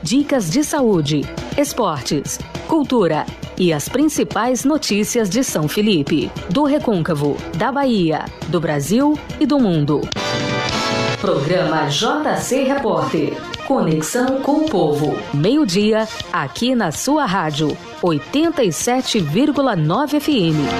Dicas de saúde, esportes, cultura e as principais notícias de São Felipe, do Recôncavo, da Bahia, do Brasil e do mundo. Programa JC Repórter. Conexão com o povo. Meio-dia, aqui na sua rádio, 87,9 FM.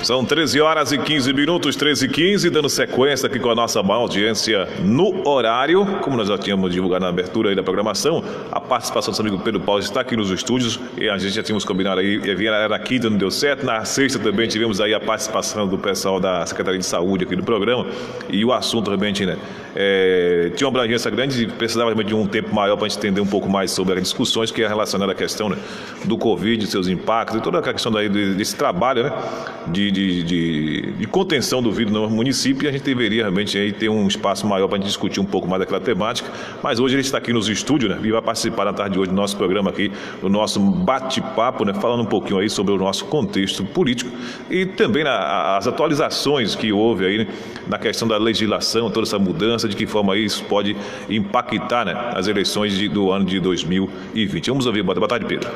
São 13 horas e 15 minutos, 13h15, dando sequência aqui com a nossa audiência no horário. Como nós já tínhamos divulgado na abertura aí da programação, a participação do nosso amigo Pedro Paulo está aqui nos estúdios e a gente já tínhamos combinado aí, era na quinta, não deu certo. Na sexta também tivemos aí a participação do pessoal da Secretaria de Saúde aqui do programa e o assunto realmente, né, tinha uma abrangência grande e precisava de um tempo maior para a gente entender um pouco mais sobre as discussões que é relacionada à questão, né, do Covid, seus impactos e toda a questão daí desse trabalho, né, de contenção do vírus no município, e a gente deveria realmente aí ter um espaço maior para a gente discutir um pouco mais daquela temática, mas hoje ele está aqui nos estúdios, né, e vai participar na tarde de hoje do nosso programa aqui, do nosso bate-papo, né, falando um pouquinho aí sobre o nosso contexto político e também as atualizações que houve aí, né, na questão da legislação, toda essa mudança, de que forma isso pode impactar, né, as eleições do ano de 2020. Vamos ouvir. Boa tarde, Pedro.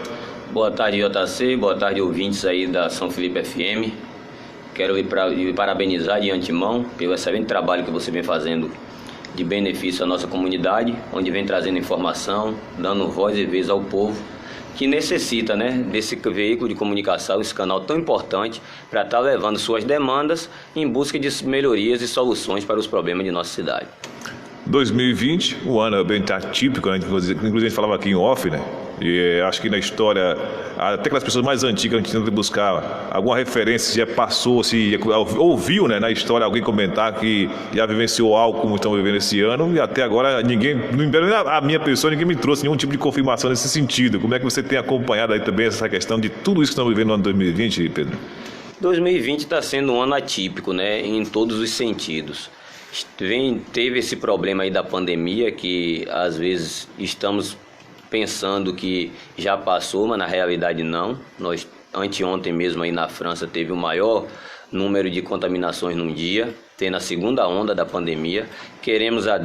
Boa tarde, JC. Boa tarde, ouvintes aí da São Felipe FM. Quero ir parabenizar de antemão pelo excelente trabalho que você vem fazendo de benefício à nossa comunidade, onde vem trazendo informação, dando voz e vez ao povo que necessita, né, desse veículo de comunicação, esse canal tão importante para estar levando suas demandas em busca de melhorias e soluções para os problemas de nossa cidade. 2020, um ano bem atípico, né? Inclusive a gente falava aqui em off, né? E acho que na história, até aquelas pessoas mais antigas, a gente tenta buscar alguma referência, já passou, se ouviu, né, na história alguém comentar que já vivenciou algo como estão vivendo esse ano, e até agora ninguém, a minha pessoa, ninguém me trouxe nenhum tipo de confirmação nesse sentido. Como é que você tem acompanhado aí também essa questão de tudo isso que estamos vivendo no ano 2020, Pedro? 2020 está sendo um ano atípico, né, em todos os sentidos. Teve esse problema aí da pandemia, que às vezes estamos pensando que já passou, mas na realidade não. Nós, anteontem mesmo aí na França, teve o maior número de contaminações num dia, tendo a segunda onda da pandemia. Pedimos a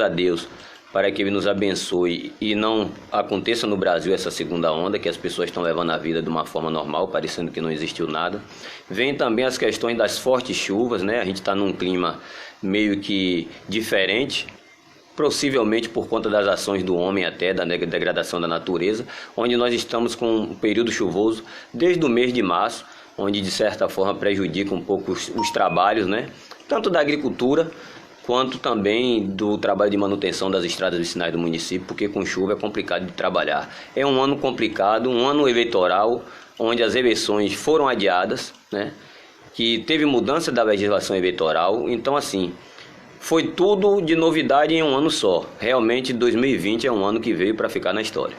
Deus para que Ele nos abençoe e não aconteça no Brasil essa segunda onda, que as pessoas estão levando a vida de uma forma normal, parecendo que não existiu nada. Vem também as questões das fortes chuvas, né? A gente está num clima meio que diferente, possivelmente por conta das ações do homem, até da degradação da natureza, onde nós estamos com um período chuvoso desde o mês de março, onde de certa forma prejudica um pouco os trabalhos, né? Tanto da agricultura quanto também do trabalho de manutenção das estradas vicinais do município, porque com chuva é complicado de trabalhar. É um ano complicado, um ano eleitoral, onde as eleições foram adiadas, né? Que teve mudança da legislação eleitoral, então assim, foi tudo de novidade em um ano só. Realmente 2020 é um ano que veio para ficar na história.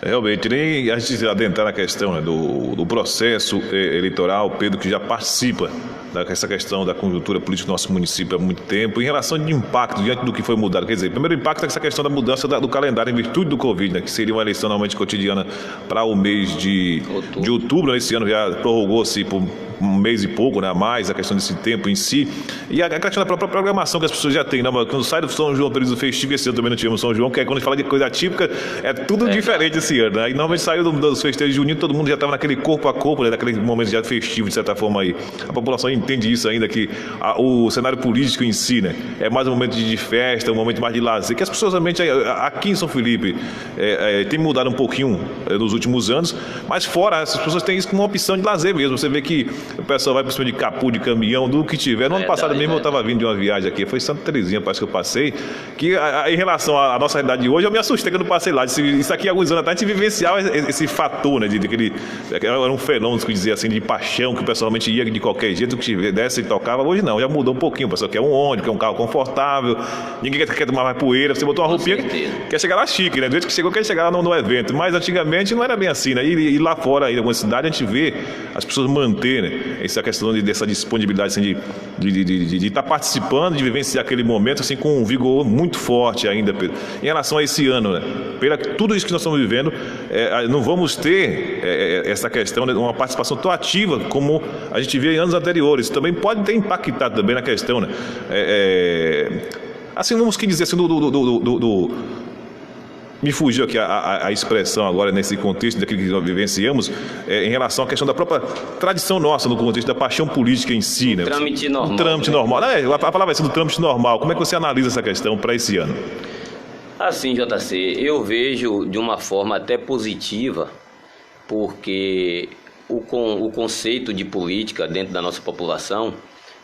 Realmente, nem a gente adentrar na questão, né, do processo eleitoral, Pedro, que já participa dessa questão da conjuntura política do nosso município há muito tempo, em relação de impacto diante do que foi mudado. Quer dizer, o primeiro impacto é essa questão da mudança do calendário em virtude do Covid, né, que seria uma eleição normalmente cotidiana para o mês de outubro. Esse ano já prorrogou-se por um mês e pouco, né, a mais, a questão desse tempo em si, e a questão da própria programação que as pessoas já têm, né, quando sai do São João, período festivo, esse ano também não tivemos São João, que é quando a gente fala de coisa típica, é tudo diferente esse ano, né, e normalmente saiu dos festejos juninos, todo mundo já estava naquele corpo a corpo, né, daquele momento já festivo, de certa forma aí, a população entende isso ainda, que o cenário político em si, né, é mais um momento de festa, um momento mais de lazer, que as pessoas realmente, aqui em São Felipe, tem mudado um pouquinho nos últimos anos, mas fora, as pessoas têm isso como uma opção de lazer mesmo, você vê que o pessoal vai para cima de capu, de caminhão, do que tiver. No ano passado mesmo eu estava vindo de uma viagem aqui, foi Santa Terezinha, parece que eu passei, que em relação à nossa realidade de hoje, eu me assustei quando eu não passei lá. Isso aqui há alguns anos atrás a gente vivenciava esse fator, né, era um fenômeno, que dizia assim, de paixão, que o pessoal realmente ia de qualquer jeito, que tivesse e tocava. Hoje não, já mudou um pouquinho, o pessoal quer um ônibus, quer um carro confortável, ninguém quer tomar mais poeira, você botou uma roupinha, quer chegar lá chique, né, do jeito que chegou, quer chegar lá no evento, mas antigamente não era bem assim, né, e lá fora, em alguma cidade, a gente vê as pessoas manter, né, essa questão dessa disponibilidade assim, de estar participando, de vivenciar aquele momento assim, com um vigor muito forte ainda, Pedro. Em relação a esse ano, né, pela tudo isso que nós estamos vivendo, não vamos ter essa questão de uma participação tão ativa como a gente via em anos anteriores. Também pode ter impactado também na questão, né, Assim, vamos que dizer assim, me fugiu aqui a expressão agora nesse contexto daquilo que nós vivenciamos, em relação à questão da própria tradição nossa, no contexto da paixão política em si, né? Trâmite normal. Trâmite normal. A palavra vai ser do trâmite normal. Como é que você analisa essa questão para esse ano? Assim, JC, eu vejo de uma forma até positiva, porque o conceito de política dentro da nossa população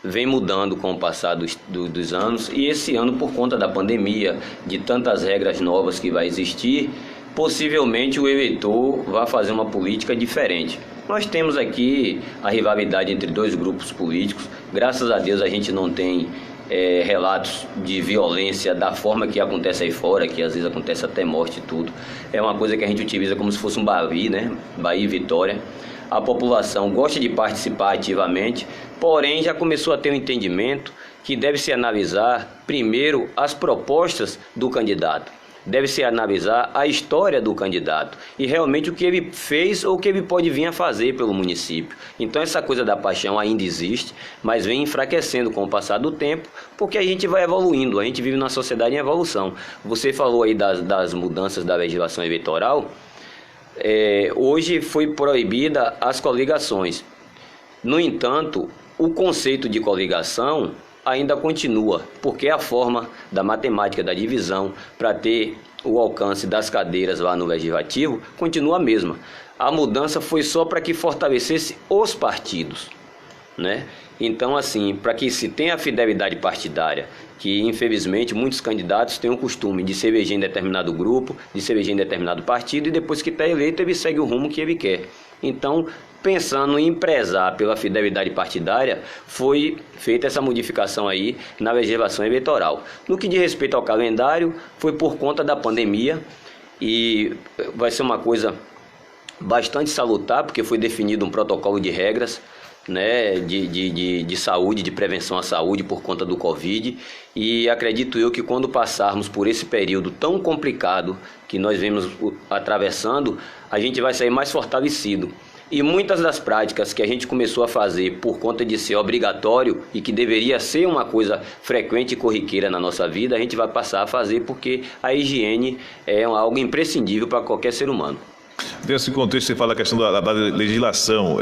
vem mudando com o passar dos anos, e esse ano, por conta da pandemia, de tantas regras novas que vai existir, possivelmente o eleitor vai fazer uma política diferente. Nós temos aqui a rivalidade entre dois grupos políticos. Graças a Deus a gente não tem relatos de violência da forma que acontece aí fora, que às vezes acontece até morte e tudo. É uma coisa que a gente utiliza como se fosse um Bahia, né? Bahia e Vitória. A população gosta de participar ativamente, porém já começou a ter um entendimento que deve-se analisar primeiro as propostas do candidato, deve-se analisar a história do candidato e realmente o que ele fez ou o que ele pode vir a fazer pelo município. Então essa coisa da paixão ainda existe, mas vem enfraquecendo com o passar do tempo, porque a gente vai evoluindo, a gente vive numa sociedade em evolução. Você falou aí das mudanças da legislação eleitoral. Hoje foi proibida as coligações. No entanto, o conceito de coligação ainda continua, porque a forma da matemática da divisão para ter o alcance das cadeiras lá no Legislativo continua a mesma. A mudança foi só para que fortalecesse os partidos, né? Então, assim, para que se tenha a fidelidade partidária, que infelizmente muitos candidatos têm o costume de se eleger em determinado grupo, de se eleger em determinado partido, e depois que está eleito ele segue o rumo que ele quer. Então, pensando em prezar pela fidelidade partidária, foi feita essa modificação aí na legislação eleitoral. No que diz respeito ao calendário, foi por conta da pandemia, e vai ser uma coisa bastante salutar, porque foi definido um protocolo de regras, né, de saúde, de prevenção à saúde por conta do Covid, e acredito eu que quando passarmos por esse período tão complicado que nós vemos atravessando, a gente vai sair mais fortalecido. E muitas das práticas que a gente começou a fazer por conta de ser obrigatório e que deveria ser uma coisa frequente e corriqueira na nossa vida, a gente vai passar a fazer, porque a higiene é algo imprescindível para qualquer ser humano. Nesse contexto, você fala a questão da legislação,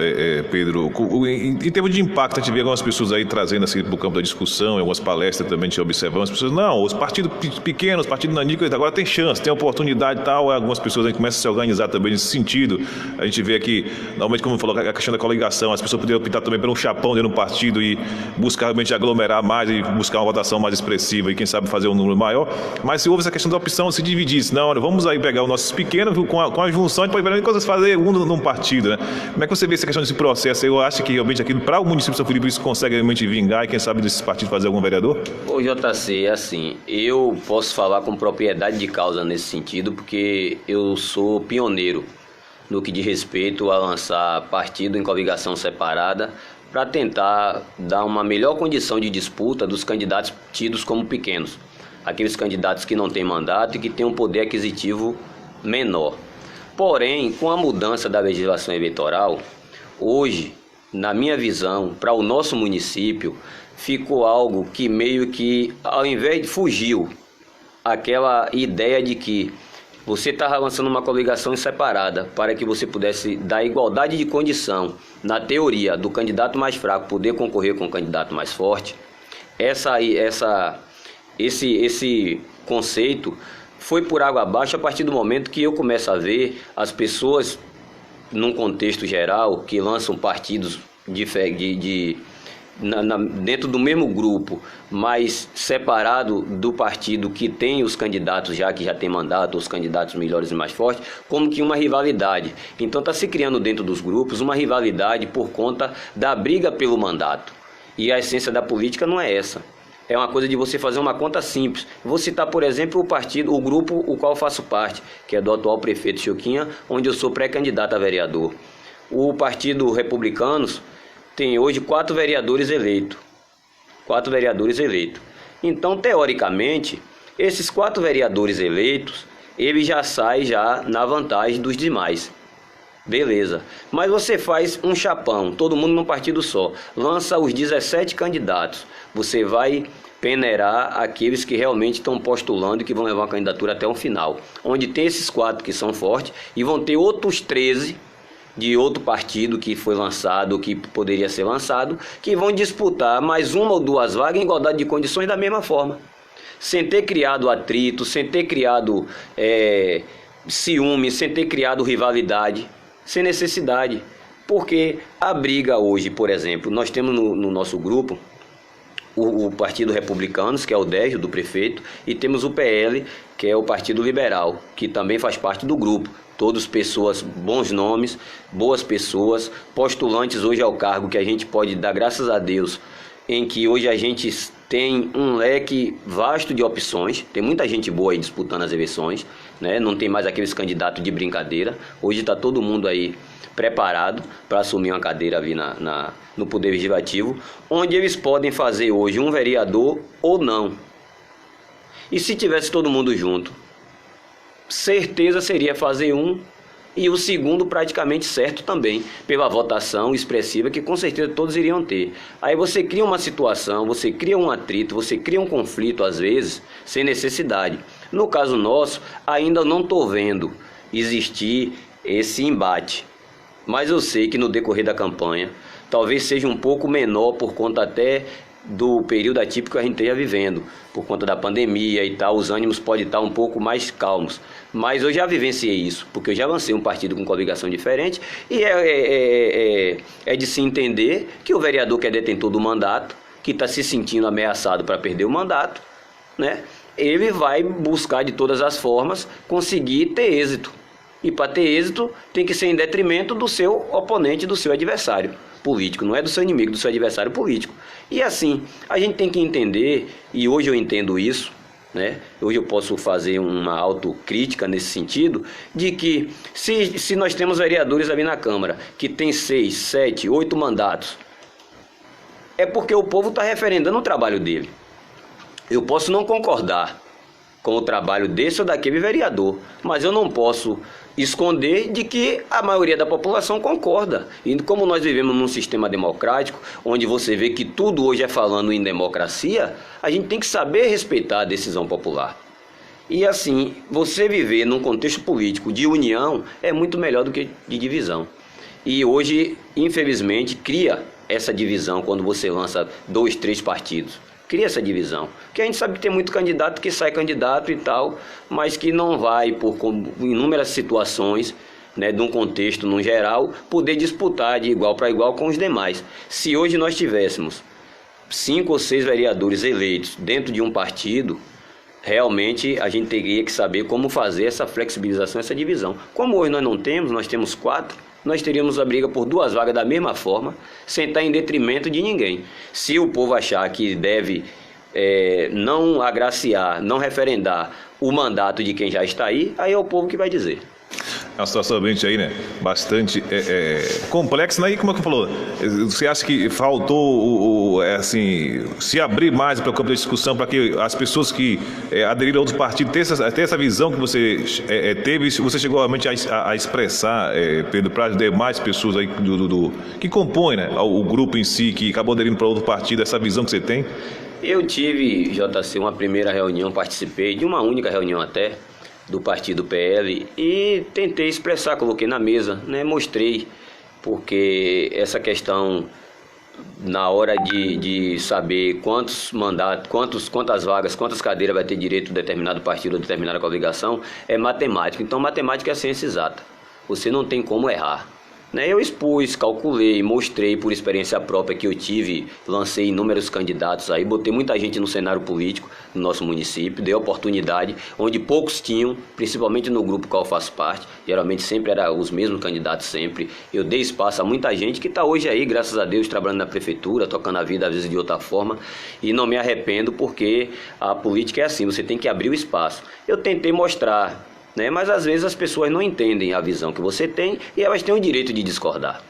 Pedro. Em termos de impacto, a gente vê algumas pessoas aí trazendo assim, para o campo da discussão, em algumas palestras também a gente observa, as pessoas, não, os partidos pequenos, os partidos nanicos, agora tem chance, tem oportunidade e tal. Algumas pessoas aí começam a se organizar também nesse sentido. A gente vê aqui, normalmente, como falou, a questão da coligação, as pessoas poderiam optar também por um chapão dentro do partido e buscar realmente aglomerar mais e buscar uma votação mais expressiva e, quem sabe, fazer um número maior. Mas se houve essa questão da opção de se dividir, não, olha, vamos aí pegar os nossos pequenos com a junção, depois coisas fazer num partido, né? Como é que você vê essa questão desse processo? Eu acho que realmente aqui para o município de São Felipe isso consegue realmente vingar e quem sabe desses partidos fazer algum vereador? Ô JC, assim, eu posso falar com propriedade de causa nesse sentido, porque eu sou pioneiro no que diz respeito a lançar partido em coligação separada para tentar dar uma melhor condição de disputa dos candidatos tidos como pequenos, aqueles candidatos que não têm mandato e que têm um poder aquisitivo menor. Porém, com a mudança da legislação eleitoral, hoje, na minha visão, para o nosso município, ficou algo que meio que, ao invés de fugiu aquela ideia de que você estava lançando uma coligação separada para que você pudesse dar igualdade de condição, na teoria, do candidato mais fraco poder concorrer com o candidato mais forte. Esse conceito foi por água abaixo a partir do momento que eu começo a ver as pessoas, num contexto geral, que lançam partidos dentro do mesmo grupo, mas separado do partido que tem os candidatos que já tem mandato, os candidatos melhores e mais fortes, como que uma rivalidade. Então está se criando dentro dos grupos uma rivalidade por conta da briga pelo mandato. E a essência da política não é essa. É uma coisa de você fazer uma conta simples. Vou citar, por exemplo, o grupo o qual faço parte, que é do atual prefeito Choquinha, onde eu sou pré-candidato a vereador. O Partido Republicanos tem hoje 4 vereadores eleitos. Então, teoricamente, esses 4 vereadores eleitos, ele já sai na vantagem dos demais. Beleza, mas você faz um chapão, todo mundo num partido só, lança os 17 candidatos, você vai peneirar aqueles que realmente estão postulando e que vão levar a candidatura até o final. Onde tem esses 4 que são fortes e vão ter outros 13 de outro partido que foi lançado, que poderia ser lançado, que vão disputar mais 1 ou 2 vagas em igualdade de condições da mesma forma. Sem ter criado atrito, sem ter criado ciúme, sem ter criado rivalidade, sem necessidade. Porque a briga hoje, por exemplo, nós temos no nosso grupo o Partido Republicanos, que é o Dégio, do prefeito, e temos o PL, que é o Partido Liberal, que também faz parte do grupo. Todos pessoas, bons nomes, boas pessoas, postulantes hoje ao cargo que a gente pode dar graças a Deus, em que hoje a gente tem um leque vasto de opções, tem muita gente boa aí disputando as eleições, né? Não tem mais aqueles candidatos de brincadeira, hoje está todo mundo aí preparado para assumir uma cadeira ali no Poder Legislativo, onde eles podem fazer hoje um vereador ou não. E se tivesse todo mundo junto, certeza seria fazer um e o segundo praticamente certo também, pela votação expressiva que com certeza todos iriam ter. Aí você cria uma situação, você cria um atrito, você cria um conflito às vezes, sem necessidade. No caso nosso, ainda não estou vendo existir esse embate. Mas eu sei que no decorrer da campanha, talvez seja um pouco menor por conta até do período atípico que a gente esteja vivendo, por conta da pandemia e tal, os ânimos podem estar um pouco mais calmos. Mas eu já vivenciei isso, porque eu já lancei um partido com coligação diferente e é de se entender que o vereador que é detentor do mandato, que está se sentindo ameaçado para perder o mandato, né, ele vai buscar de todas as formas conseguir ter êxito. E para ter êxito tem que ser em detrimento do seu oponente, do seu adversário político, não é do seu inimigo, do seu adversário político. E assim, a gente tem que entender, e hoje eu entendo isso, né? Hoje eu posso fazer uma autocrítica nesse sentido, de que se nós temos vereadores ali na Câmara que tem 6, 7, 8 mandatos, é porque o povo está referendando o trabalho dele. Eu posso não concordar com o trabalho desse ou daquele vereador, mas eu não posso esconder de que a maioria da população concorda. E como nós vivemos num sistema democrático, onde você vê que tudo hoje é falando em democracia, a gente tem que saber respeitar a decisão popular. E assim, você viver num contexto político de união é muito melhor do que de divisão. E hoje, infelizmente, cria essa divisão quando você lança 2, 3 partidos. Cria essa divisão, porque a gente sabe que tem muito candidato que sai candidato e tal, mas que não vai, por inúmeras situações, né, de um contexto no geral, poder disputar de igual para igual com os demais. Se hoje nós tivéssemos 5 ou 6 vereadores eleitos dentro de um partido, realmente a gente teria que saber como fazer essa flexibilização, essa divisão. Como hoje nós temos 4, nós teríamos a briga por 2 vagas da mesma forma, sem estar em detrimento de ninguém. Se o povo achar que deve não agraciar, não referendar o mandato de quem já está aí é o povo que vai dizer. É uma situação realmente aí, né, bastante complexa, né? E como é que falou? Você acha que faltou, assim, se abrir mais para o campo de discussão, para que as pessoas que aderiram a outros partidos ter essa visão que você teve, você chegou realmente a expressar, Pedro, para as demais pessoas aí que compõem, né, o grupo em si, que acabou aderindo para outro partido, essa visão que você tem? Eu tive, JC, uma primeira reunião, participei de uma única reunião até, do partido PL, e tentei expressar, coloquei na mesa, né, mostrei, porque essa questão, na hora de saber quantos mandatos, quantas vagas, quantas cadeiras vai ter direito de determinado partido ou determinada coligação, é matemática. Então matemática é ciência exata, você não tem como errar. Eu expus, calculei, mostrei por experiência própria que eu tive, lancei inúmeros candidatos aí, botei muita gente no cenário político no nosso município, dei oportunidade onde poucos tinham, principalmente no grupo qual eu faço parte, geralmente sempre eram os mesmos candidatos sempre. Eu dei espaço a muita gente que está hoje aí, graças a Deus, trabalhando na prefeitura, tocando a vida às vezes de outra forma, e não me arrependo porque a política é assim, você tem que abrir o espaço. Eu tentei mostrar, mas às vezes as pessoas não entendem a visão que você tem e elas têm o direito de discordar.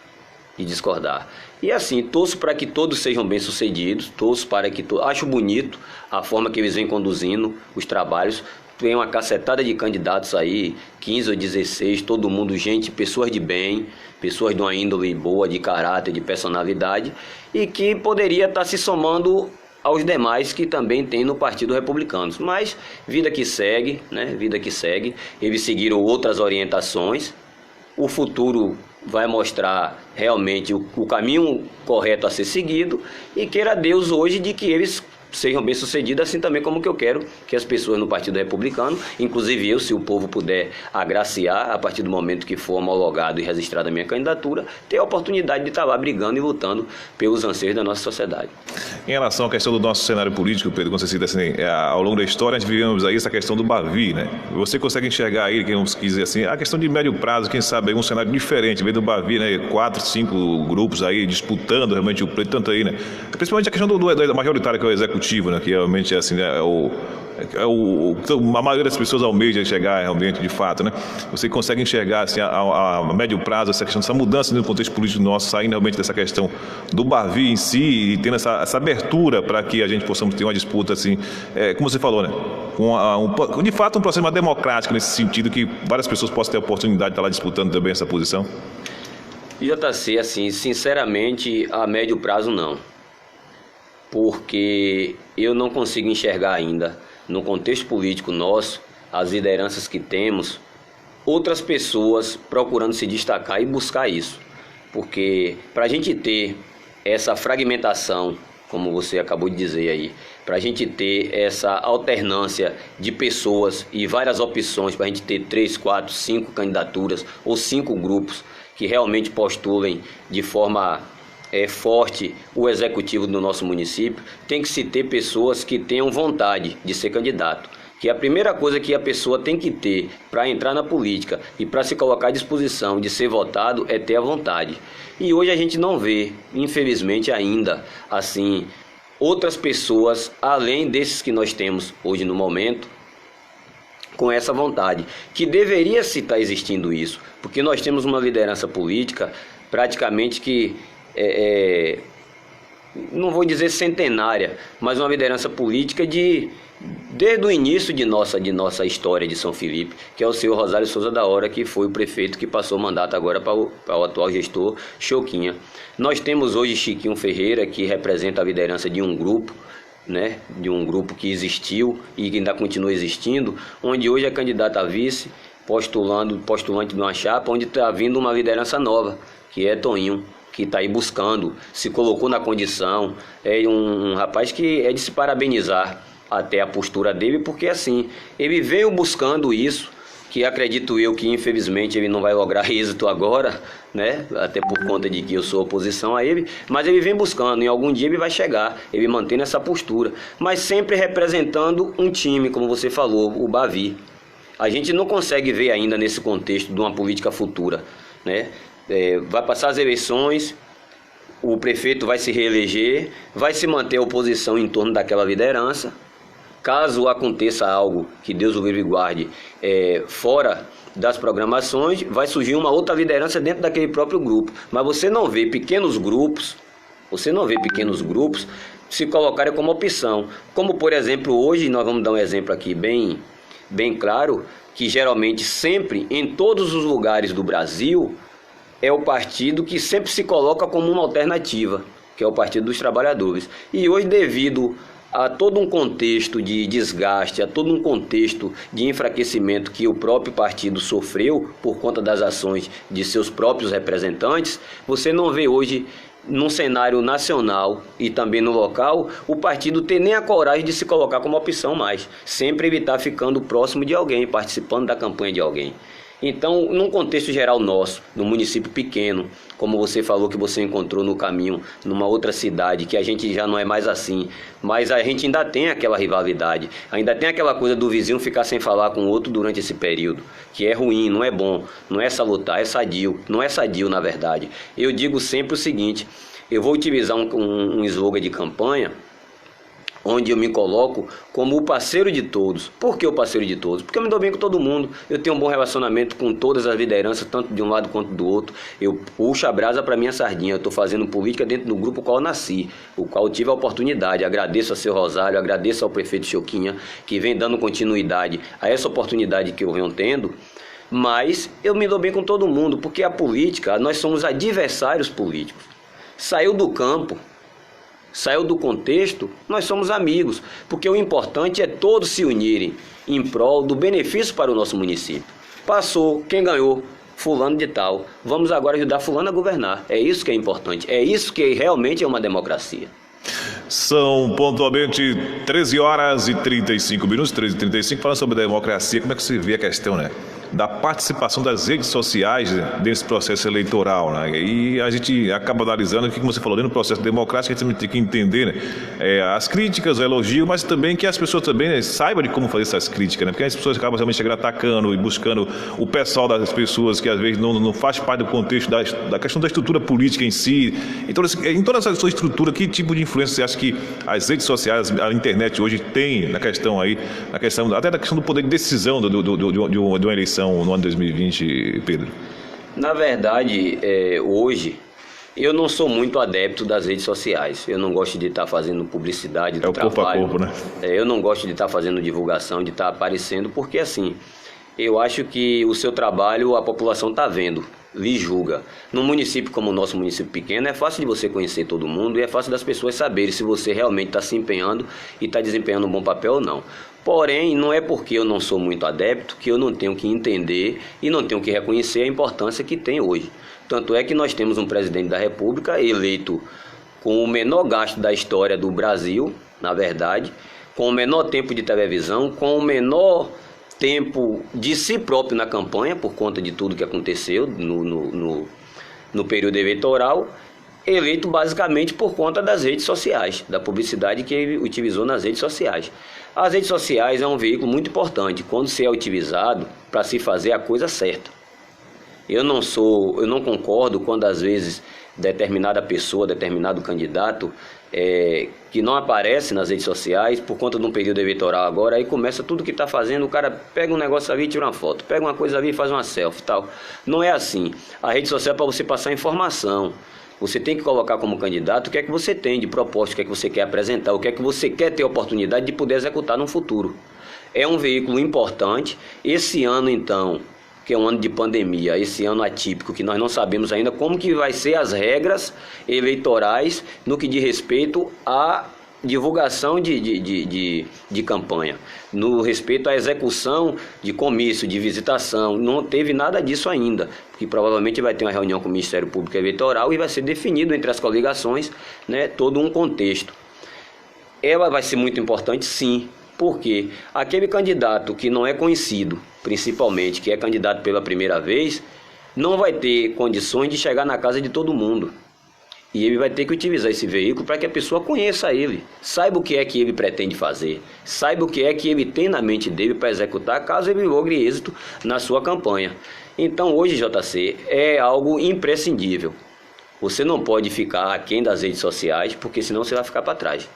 E assim, torço para que todos sejam bem-sucedidos, torço para que acho bonito a forma que eles vêm conduzindo os trabalhos. Tem uma cacetada de candidatos aí, 15 ou 16, todo mundo, pessoas de bem, pessoas de uma índole boa, de caráter, de personalidade, e que poderia estar se somando aos demais que também tem no Partido Republicano. Mas vida que segue, né? Vida que segue. Eles seguiram outras orientações. O futuro vai mostrar realmente o caminho correto a ser seguido, e queira Deus hoje de que eles sejam bem-sucedidos, assim também como que eu quero que as pessoas no Partido Republicano, inclusive eu, se o povo puder agraciar, a partir do momento que for homologado e registrada a minha candidatura, ter a oportunidade de estar lá brigando e lutando pelos anseios da nossa sociedade. Em relação à questão do nosso cenário político, Pedro, como você cita assim, ao longo da história, nós vivemos aí essa questão do Bavi, né? Você consegue enxergar aí, quem quis dizer assim, a questão de médio prazo, quem sabe aí um cenário diferente, vem do Bavi, né? 4, 5 grupos aí disputando realmente o pleito, tanto aí, né? Principalmente a questão da majoritária, que é o executivo, né, que realmente assim, né, a maioria das pessoas almeja chegar realmente, de fato, né? Você consegue enxergar assim, a médio prazo essa questão, essa mudança no contexto político nosso, saindo realmente dessa questão do Bavi em si e tendo essa abertura para que a gente possamos ter uma disputa assim, como você falou, né? De fato, um processo mais democrático nesse sentido, que várias pessoas possam ter a oportunidade de estar lá disputando também essa posição? JC, assim, sinceramente, a médio prazo não. Porque eu não consigo enxergar ainda, no contexto político nosso, as lideranças que temos, outras pessoas procurando se destacar e buscar isso. Porque para a gente ter essa fragmentação, como você acabou de dizer aí, para a gente ter essa alternância de pessoas e várias opções, para a gente ter 3, 4, 5 candidaturas ou 5 grupos que realmente postulem de forma forte o executivo do nosso município, tem que se ter pessoas que tenham vontade de ser candidato. Que a primeira coisa que a pessoa tem que ter para entrar na política e para se colocar à disposição de ser votado é ter a vontade. E hoje a gente não vê, infelizmente ainda, assim, outras pessoas, além desses que nós temos hoje no momento, com essa vontade, que deveria se estar existindo isso, porque nós temos uma liderança política praticamente que não vou dizer centenária, mas uma liderança política desde o início de nossa história de São Felipe, que é o senhor Rosário Souza da Hora, que foi o prefeito que passou o mandato agora para o atual gestor Choquinha. Nós temos hoje Chiquinho Ferreira, que representa a liderança de um grupo, né, de um grupo que existiu e que ainda continua existindo, onde hoje é candidato a vice, postulante de uma chapa, onde está vindo uma liderança nova, que é Toninho, que está aí buscando, se colocou na condição, é um rapaz que é de se parabenizar até a postura dele, porque assim, ele veio buscando isso, que acredito eu que infelizmente ele não vai lograr êxito agora, né, até por conta de que eu sou oposição a ele, mas ele vem buscando, em algum dia ele vai chegar, ele mantendo essa postura, mas sempre representando um time, como você falou, o Bavi. A gente não consegue ver ainda nesse contexto de uma política futura, né? Vai passar as eleições, o prefeito vai se reeleger, vai se manter a oposição em torno daquela liderança. Caso aconteça algo, que Deus o livre e guarde, fora das programações, vai surgir uma outra liderança dentro daquele próprio grupo. Mas você não vê pequenos grupos se colocarem como opção. Como, por exemplo, hoje, nós vamos dar um exemplo aqui bem claro, que geralmente sempre, em todos os lugares do Brasil, é o partido que sempre se coloca como uma alternativa, que é o Partido dos Trabalhadores. E hoje, devido a todo um contexto de desgaste, a todo um contexto de enfraquecimento que o próprio partido sofreu por conta das ações de seus próprios representantes, você não vê hoje, num cenário nacional e também no local, o partido ter nem a coragem de se colocar como opção mais. Sempre ele está ficando próximo de alguém, participando da campanha de alguém. Então, num contexto geral nosso, num município pequeno, como você falou que você encontrou no caminho, numa outra cidade, que a gente já não é mais assim, mas a gente ainda tem aquela rivalidade, ainda tem aquela coisa do vizinho ficar sem falar com o outro durante esse período, que é ruim, não é bom, não é salutar, é sadio, não é sadio na verdade. Eu digo sempre o seguinte, eu vou utilizar um slogan de campanha, onde eu me coloco como o parceiro de todos. Por que o parceiro de todos? Porque eu me dou bem com todo mundo, eu tenho um bom relacionamento com todas as lideranças, tanto de um lado quanto do outro. Eu puxo a brasa para minha sardinha, eu estou fazendo política dentro do grupo qual eu nasci, o qual eu tive a oportunidade. Agradeço a seu Rosário, agradeço ao prefeito Choquinha, que vem dando continuidade a essa oportunidade que eu venho tendo, mas eu me dou bem com todo mundo, porque a política, nós somos adversários políticos. Saiu do campo, Saiu do contexto, nós somos amigos, porque o importante é todos se unirem em prol do benefício para o nosso município. Passou, quem ganhou? Fulano de tal. Vamos agora ajudar fulano a governar. É isso que é importante, é isso que realmente é uma democracia. São pontualmente 13 horas e 35 minutos, 13h35, falando sobre democracia. Como é que você vê a questão, né, da participação das redes sociais nesse processo eleitoral, né? E a gente acaba analisando o que você falou, no processo democrático, a gente tem que entender, né, as críticas, o elogio, mas também que as pessoas também, né, saibam de como fazer essas críticas, né? Porque as pessoas acabam realmente chegando atacando e buscando o pessoal das pessoas que às vezes não faz parte do contexto da questão da estrutura política em si. Então, em toda essa sua estrutura, que tipo de influência você acha que as redes sociais, a internet hoje tem na questão aí, até na questão do poder de decisão de uma eleição no ano 2020, Pedro? Na verdade, hoje, eu não sou muito adepto das redes sociais. Eu não gosto de estar fazendo publicidade do trabalho. Corpo a corpo, né? Eu não gosto de estar fazendo divulgação, de estar aparecendo, porque assim, eu acho que o seu trabalho a população está vendo, lhe julga. Num município como o nosso município pequeno, é fácil de você conhecer todo mundo e é fácil das pessoas saberem se você realmente está se empenhando e está desempenhando um bom papel ou não. Porém, não é porque eu não sou muito adepto que eu não tenho que entender e não tenho que reconhecer a importância que tem hoje. Tanto é que nós temos um presidente da República eleito com o menor gasto da história do Brasil, na verdade, com o menor tempo de televisão, com o menor tempo de si próprio na campanha, por conta de tudo que aconteceu no período eleitoral, eleito basicamente por conta das redes sociais, da publicidade que ele utilizou nas redes sociais. As redes sociais é um veículo muito importante quando se é utilizado para se fazer a coisa certa. Eu não concordo quando às vezes determinada pessoa, determinado candidato que não aparece nas redes sociais por conta de um período eleitoral agora, aí começa tudo que está fazendo, o cara pega um negócio ali e tira uma foto, pega uma coisa ali e faz uma selfie, tal. Não é assim. A rede social é para você passar informação. Você tem que colocar como candidato o que é que você tem de proposta, o que é que você quer apresentar, o que é que você quer ter a oportunidade de poder executar no futuro. É um veículo importante. Esse ano, então, que é um ano de pandemia, esse ano atípico, que nós não sabemos ainda como que vai ser as regras eleitorais no que diz respeito à divulgação de campanha, no respeito à execução de comício, de visitação. Não teve nada disso ainda, porque provavelmente vai ter uma reunião com o Ministério Público Eleitoral e vai ser definido entre as coligações, né, todo um contexto. Ela vai ser muito importante, sim, porque aquele candidato que não é conhecido, principalmente, que é candidato pela primeira vez, não vai ter condições de chegar na casa de todo mundo. E ele vai ter que utilizar esse veículo para que a pessoa conheça ele, saiba o que é que ele pretende fazer, saiba o que é que ele tem na mente dele para executar caso ele logre êxito na sua campanha. Então hoje, JC, é algo imprescindível. Você não pode ficar aquém das redes sociais, porque senão você vai ficar para trás.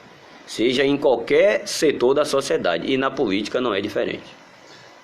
Seja em qualquer setor da sociedade, e na política não é diferente.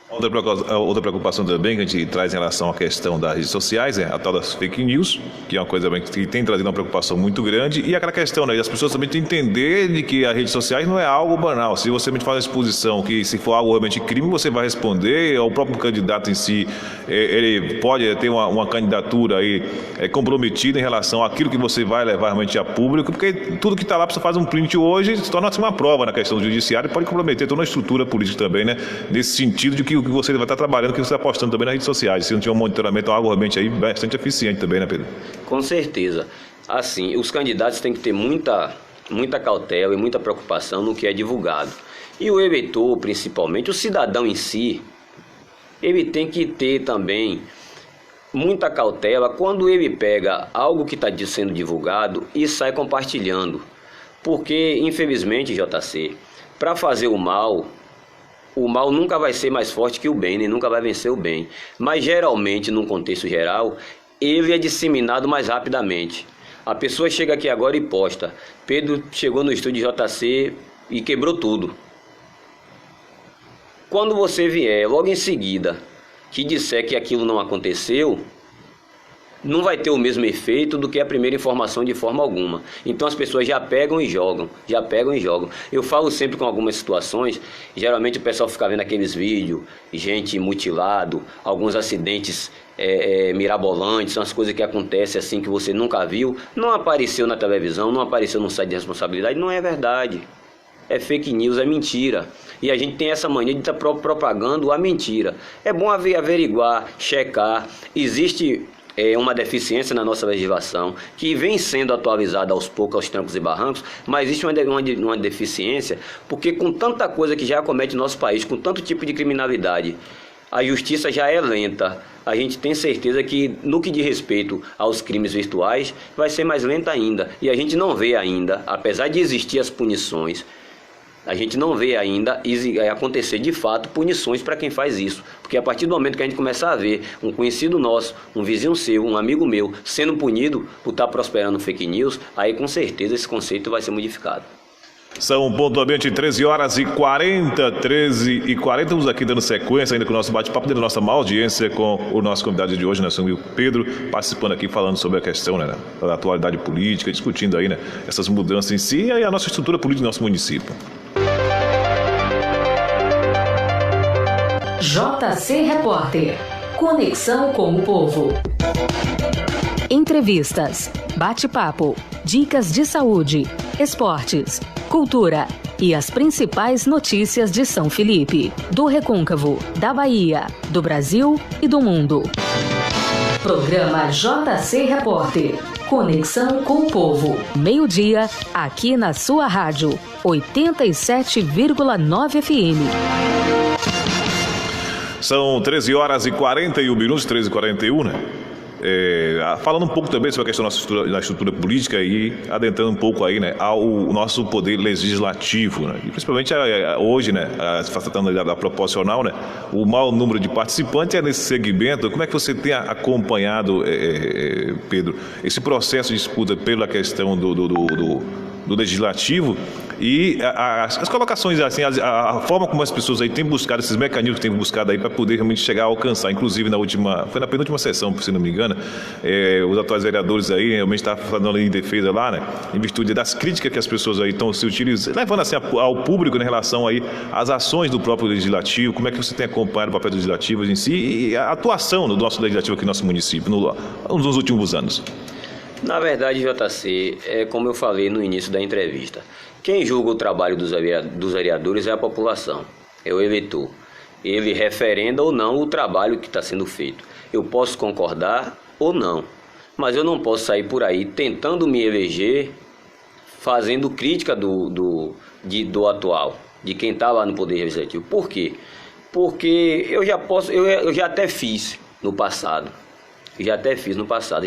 Outra preocupação também que a gente traz em relação à questão das redes sociais é a tal das fake news, que é uma coisa que tem trazido uma preocupação muito grande, e aquela questão, né, as pessoas também têm que entender de que as redes sociais não é algo banal. Se você faz uma exposição que, se for algo realmente crime, você vai responder, o próprio candidato em si, ele pode ter uma candidatura aí comprometida em relação àquilo que você vai levar realmente a público, porque tudo que está lá, você faz um print hoje, se torna uma prova na questão do judiciário e pode comprometer toda a estrutura política também, né, nesse sentido de que você vai estar trabalhando, que você está postando também nas redes sociais. Se não tiver um monitoramento, algo realmente aí bastante eficiente também, né, Pedro? Com certeza. Assim, os candidatos têm que ter muita cautela e muita preocupação no que é divulgado. E o eleitor, principalmente, o cidadão em si, ele tem que ter também muita cautela quando ele pega algo que está sendo divulgado e sai compartilhando. Porque, infelizmente, JC, para fazer o mal nunca vai ser mais forte que o bem, nem nunca vai vencer o bem. Mas geralmente, num contexto geral, ele é disseminado mais rapidamente. A pessoa chega aqui agora e posta: Pedro chegou no estúdio JC e quebrou tudo. Quando você vier logo em seguida que disser que aquilo não aconteceu, não vai ter o mesmo efeito do que a primeira informação de forma alguma. Então as pessoas já pegam e jogam. Eu falo sempre com algumas situações, geralmente o pessoal fica vendo aqueles vídeos, gente mutilado, alguns acidentes mirabolantes, são as coisas que acontecem assim que você nunca viu, não apareceu na televisão, não apareceu no site de responsabilidade, não é verdade. É fake news, é mentira. E a gente tem essa mania de estar propagando a mentira. É bom averiguar, checar. Existe uma deficiência na nossa legislação, que vem sendo atualizada aos poucos, aos trancos e barrancos, mas existe uma deficiência, porque com tanta coisa que já acomete o nosso país, com tanto tipo de criminalidade, a justiça já é lenta. A gente tem certeza que, no que diz respeito aos crimes virtuais, vai ser mais lenta ainda. E a gente não vê ainda, apesar de existir as punições, a gente não vê ainda acontecer de fato punições para quem faz isso. Porque a partir do momento que a gente começar a ver um conhecido nosso, um vizinho seu, um amigo meu, sendo punido por estar prosperando fake news, aí com certeza esse conceito vai ser modificado. São pontualmente 13h40, 13h40. Estamos aqui dando sequência ainda com o nosso bate-papo, dentro da nossa maior audiência com o nosso convidado de hoje, né, o Pedro, participando aqui, falando sobre a questão, né, da atualidade política, discutindo aí, né, essas mudanças em si e a nossa estrutura política do nosso município. JC Repórter. Conexão com o povo. Entrevistas, bate-papo, dicas de saúde, esportes, cultura e as principais notícias de São Felipe, do Recôncavo, da Bahia, do Brasil e do mundo. Programa JC Repórter. Conexão com o povo. Meio-dia, aqui na sua rádio, 87,9 FM. São 13h41, 13h41, né? Falando um pouco também sobre a questão da estrutura política e adentrando um pouco aí, né, ao nosso poder legislativo, né? E principalmente hoje, né, se tratando da proporcional, né, o maior número de participantes é nesse segmento. Como é que você tem acompanhado, Pedro, esse processo de disputa pela questão do legislativo e as colocações, assim, a forma como as pessoas aí têm buscado, esses mecanismos que têm buscado aí para poder realmente chegar a alcançar, inclusive foi na penúltima sessão, se não me engano, os atuais vereadores aí realmente estavam falando em defesa lá, né, em virtude das críticas que as pessoas aí estão se utilizando, levando assim ao público, né, em relação aí às ações do próprio legislativo. Como é que você tem acompanhado o papel do legislativo em si e a atuação do nosso legislativo aqui no nosso município nos últimos anos? Na verdade, JC, como eu falei no início da entrevista, quem julga o trabalho dos vereadores é a população, é o eleitor. Ele referenda ou não o trabalho que está sendo feito. Eu posso concordar ou não, mas eu não posso sair por aí tentando me eleger, fazendo crítica do atual, de quem está lá no Poder Legislativo. Por quê? Porque eu já até fiz no passado. Já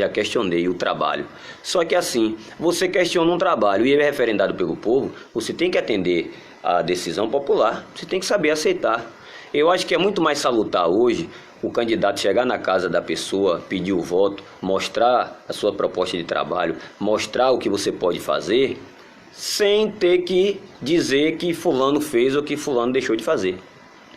questionei o trabalho. Só que assim, você questiona um trabalho e ele é referendado pelo povo, você tem que atender à decisão popular, você tem que saber aceitar. Eu acho que é muito mais salutar hoje o candidato chegar na casa da pessoa, pedir o voto, mostrar a sua proposta de trabalho, mostrar o que você pode fazer, sem ter que dizer que fulano fez ou que fulano deixou de fazer.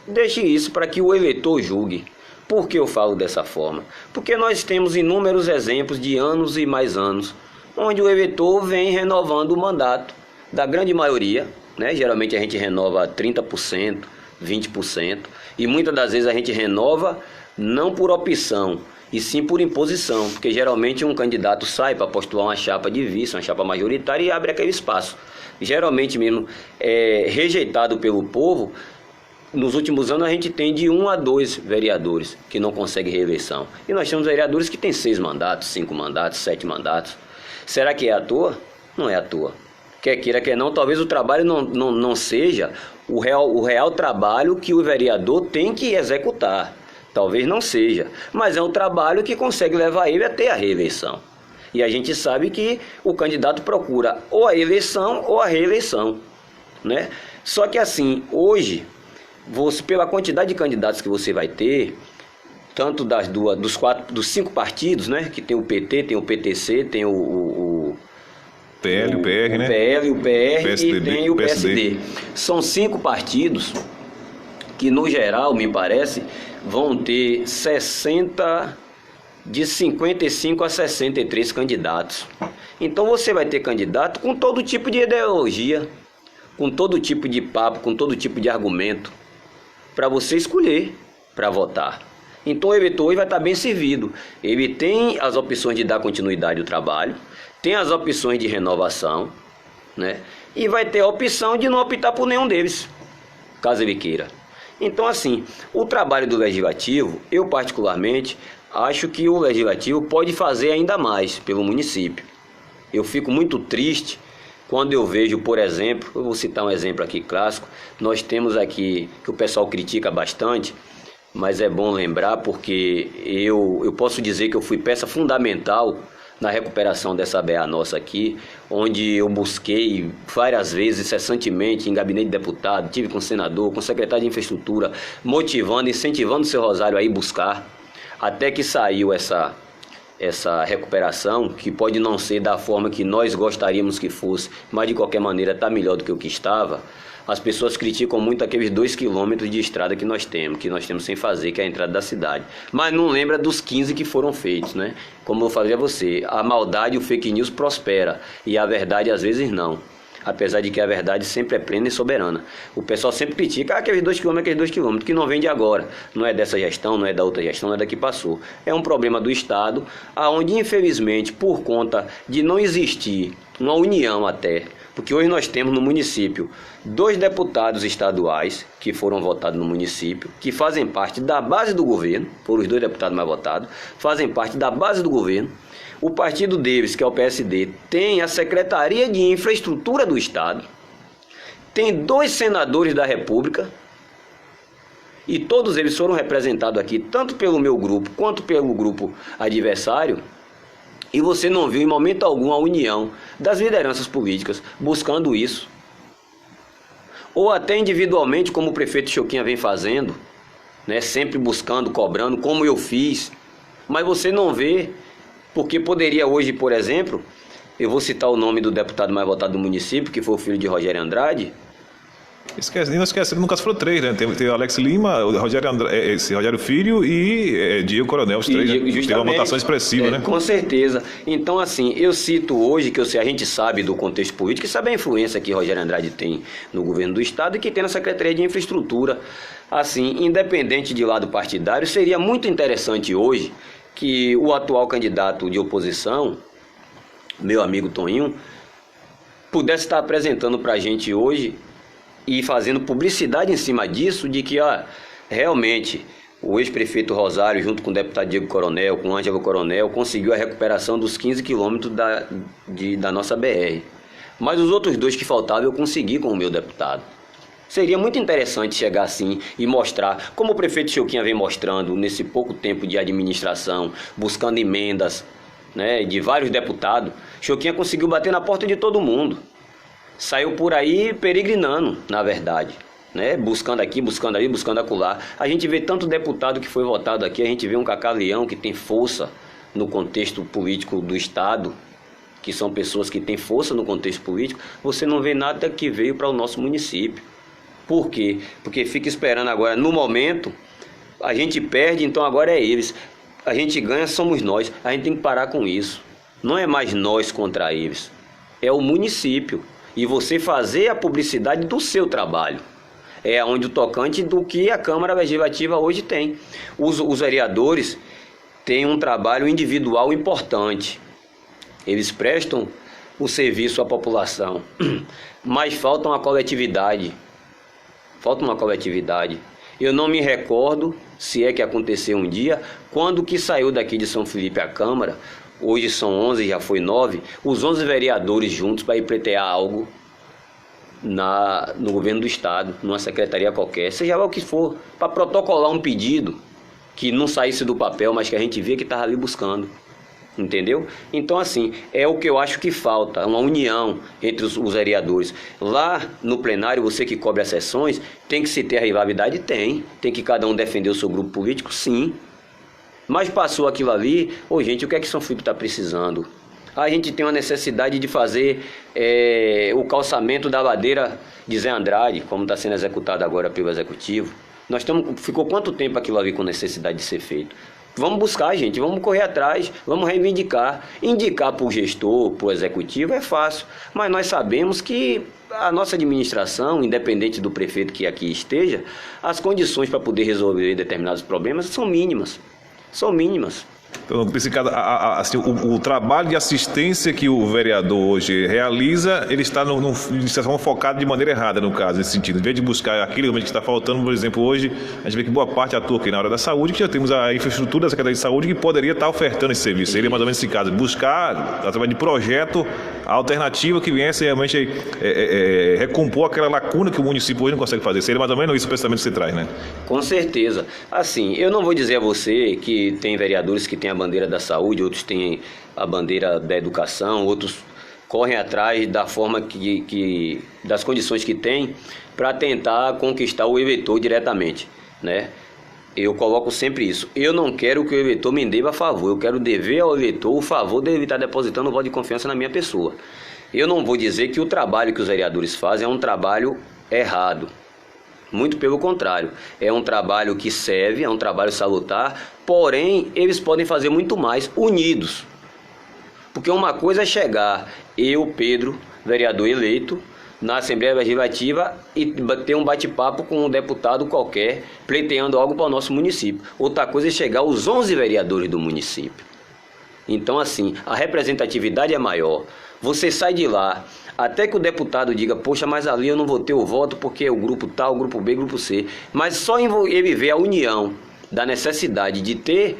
Deixe isso para que o eleitor julgue. Por que eu falo dessa forma? Porque nós temos inúmeros exemplos de anos e mais anos, onde o eleitor vem renovando o mandato da grande maioria, né? Geralmente a gente renova 30%, 20%, e muitas das vezes a gente renova não por opção, e sim por imposição, porque geralmente um candidato sai para postular uma chapa de vice, uma chapa majoritária, e abre aquele espaço. Geralmente mesmo rejeitado pelo povo. Nos últimos anos a gente tem de 1 a 2 vereadores que não conseguem reeleição. E nós temos vereadores que têm 6 mandatos, 5 mandatos, 7 mandatos. Será que é à toa? Não é à toa. Quer queira, quer não, talvez o trabalho não seja o real trabalho que o vereador tem que executar. Talvez não seja. Mas é um trabalho que consegue levar ele até a reeleição. E a gente sabe que o candidato procura ou a eleição ou a reeleição, né? Só que assim, hoje, pela quantidade de candidatos que você vai ter, tanto dos 5 partidos, né, que tem o PT, tem o PTC, tem o PL, o PR, né? PL, o PR PSDB, e tem o PSD. São 5 partidos que, no geral, me parece, vão ter 60 de 55 a 63 candidatos. Então você vai ter candidato com todo tipo de ideologia, com todo tipo de papo, com todo tipo de argumento, para você escolher, para votar. Então o eleitor hoje vai estar bem servido. Ele tem as opções de dar continuidade ao trabalho, tem as opções de renovação, né? E vai ter a opção de não optar por nenhum deles, caso ele queira. Então assim, o trabalho do Legislativo, eu particularmente acho que o Legislativo pode fazer ainda mais pelo município. Eu fico muito triste quando eu vejo, por exemplo, eu vou citar um exemplo aqui clássico, nós temos aqui, que o pessoal critica bastante, mas é bom lembrar porque eu posso dizer que eu fui peça fundamental na recuperação dessa BA nossa aqui, onde eu busquei várias vezes, incessantemente, em gabinete de deputado, tive com o senador, com o secretário de infraestrutura, motivando, incentivando o seu Rosário a ir buscar, até que saiu essa recuperação, que pode não ser da forma que nós gostaríamos que fosse, mas de qualquer maneira está melhor do que o que estava. As pessoas criticam muito aqueles 2 quilômetros de estrada que nós temos sem fazer, que é a entrada da cidade. Mas não lembra dos 15 que foram feitos, né? Como eu falei a você, a maldade, o fake news prospera, e a verdade às vezes não. Apesar de que a verdade sempre é plena e soberana. O pessoal sempre critica aqueles 2 quilômetros, que não vem de agora. Não é dessa gestão, não é da outra gestão, não é da que passou. É um problema do Estado, aonde infelizmente, por conta de não existir uma união até, porque hoje nós temos no município 2 deputados estaduais que foram votados no município, que fazem parte da base do governo, foram os 2 deputados mais votados, fazem parte da base do governo. O partido deles, que é o PSD, tem a Secretaria de Infraestrutura do Estado, tem 2 senadores da República, e todos eles foram representados aqui, tanto pelo meu grupo, quanto pelo grupo adversário, e você não viu em momento algum a união das lideranças políticas buscando isso. Ou até individualmente, como o prefeito Choquinha vem fazendo, né, sempre buscando, cobrando, como eu fiz, mas você não vê. Porque poderia hoje, por exemplo, eu vou citar o nome do deputado mais votado do município, que foi o filho de Rogério Andrade. Não esquece, nunca foram 3, né? Tem o Alex Lima, o Rogério Filho e Diego Coronel, os 3, né? Teve uma votação expressiva, né? Com certeza. Então, assim, eu cito hoje, que a gente sabe do contexto político, e sabe a influência que Rogério Andrade tem no governo do Estado e que tem na Secretaria de Infraestrutura. Assim, independente de lado partidário, seria muito interessante hoje que o atual candidato de oposição, meu amigo Toninho, pudesse estar apresentando para a gente hoje e fazendo publicidade em cima disso, de que realmente o ex-prefeito Rosário, junto com o deputado Diego Coronel, com o Ângelo Coronel, conseguiu a recuperação dos 15 quilômetros da nossa BR. Mas os outros 2 que faltavam eu consegui com o meu deputado. Seria muito interessante chegar assim e mostrar, como o prefeito Choquinha vem mostrando nesse pouco tempo de administração, buscando emendas, né, de vários deputados. Choquinha conseguiu bater na porta de todo mundo. Saiu por aí peregrinando, na verdade, né, buscando aqui, buscando ali, buscando acolá. A gente vê tanto deputado que foi votado aqui, a gente vê um Cacá Leão que tem força no contexto político do Estado, que são pessoas que têm força no contexto político. Você não vê nada que veio para o nosso município. Por quê? Porque fica esperando agora, no momento, a gente perde, então agora é eles. A gente ganha, somos nós. A gente tem que parar com isso. Não é mais nós contra eles. É o município. E você fazer a publicidade do seu trabalho. É onde o tocante do que a Câmara Legislativa hoje tem. Os vereadores têm um trabalho individual importante. Eles prestam o serviço à população. Mas faltam a coletividade. Falta uma coletividade. Eu não me recordo, se é que aconteceu um dia, quando que saiu daqui de São Felipe a Câmara, hoje são 11, já foi 9, os 11 vereadores juntos para ir pleitear algo no governo do Estado, numa secretaria qualquer, seja lá o que for, para protocolar um pedido que não saísse do papel, mas que a gente via que estava ali buscando. Entendeu? Então, assim, é o que eu acho que falta, uma união entre os vereadores. Lá no plenário, você que cobre as sessões, tem que se ter a rivalidade? Tem que cada um defender o seu grupo político? Sim. Mas passou aquilo ali, gente, o que é que São Felipe está precisando? A gente tem uma necessidade de fazer o calçamento da ladeira de Zé Andrade, como está sendo executado agora pelo Executivo. Ficou quanto tempo aquilo ali com necessidade de ser feito? Vamos buscar, gente, vamos correr atrás, vamos reivindicar. Indicar para o gestor, para o executivo é fácil, mas nós sabemos que a nossa administração, independente do prefeito que aqui esteja, as condições para poder resolver determinados problemas são mínimas. São mínimas. Então, nesse caso, assim, o trabalho de assistência que o vereador hoje realiza, ele está focado de maneira errada, no caso, nesse sentido. Em vez de buscar aquilo que está faltando, por exemplo, hoje, a gente vê que boa parte atua aqui na área da saúde, que já temos a infraestrutura da Secretaria de Saúde que poderia estar ofertando esse serviço. Seria mais ou menos esse caso, buscar, através de projeto, a alternativa que viesse realmente recompor aquela lacuna que o município hoje não consegue fazer. Seria mais ou menos isso o pensamento que você traz, né? Com certeza. Assim, eu não vou dizer a você que tem vereadores que têm a bandeira da saúde, outros têm a bandeira da educação, outros correm atrás da forma das condições que tem para tentar conquistar o eleitor diretamente, né? Eu coloco sempre isso. Eu não quero que o eleitor me deva favor, eu quero dever ao eleitor o favor de ele estar depositando o voto de confiança na minha pessoa. Eu não vou dizer que o trabalho que os vereadores fazem é um trabalho errado. Muito pelo contrário, é um trabalho que serve, é um trabalho salutar, porém eles podem fazer muito mais unidos. Porque uma coisa é chegar, eu, Pedro, vereador eleito, na Assembleia Legislativa e ter um bate-papo com um deputado qualquer, pleiteando algo para o nosso município. Outra coisa é chegar os 11 vereadores do município. Então, assim, a representatividade é maior. Você sai de lá, até que o deputado diga, poxa, mas ali eu não vou ter o voto porque é o grupo tal, o grupo B, o grupo C. Mas só ele vê a união da necessidade de ter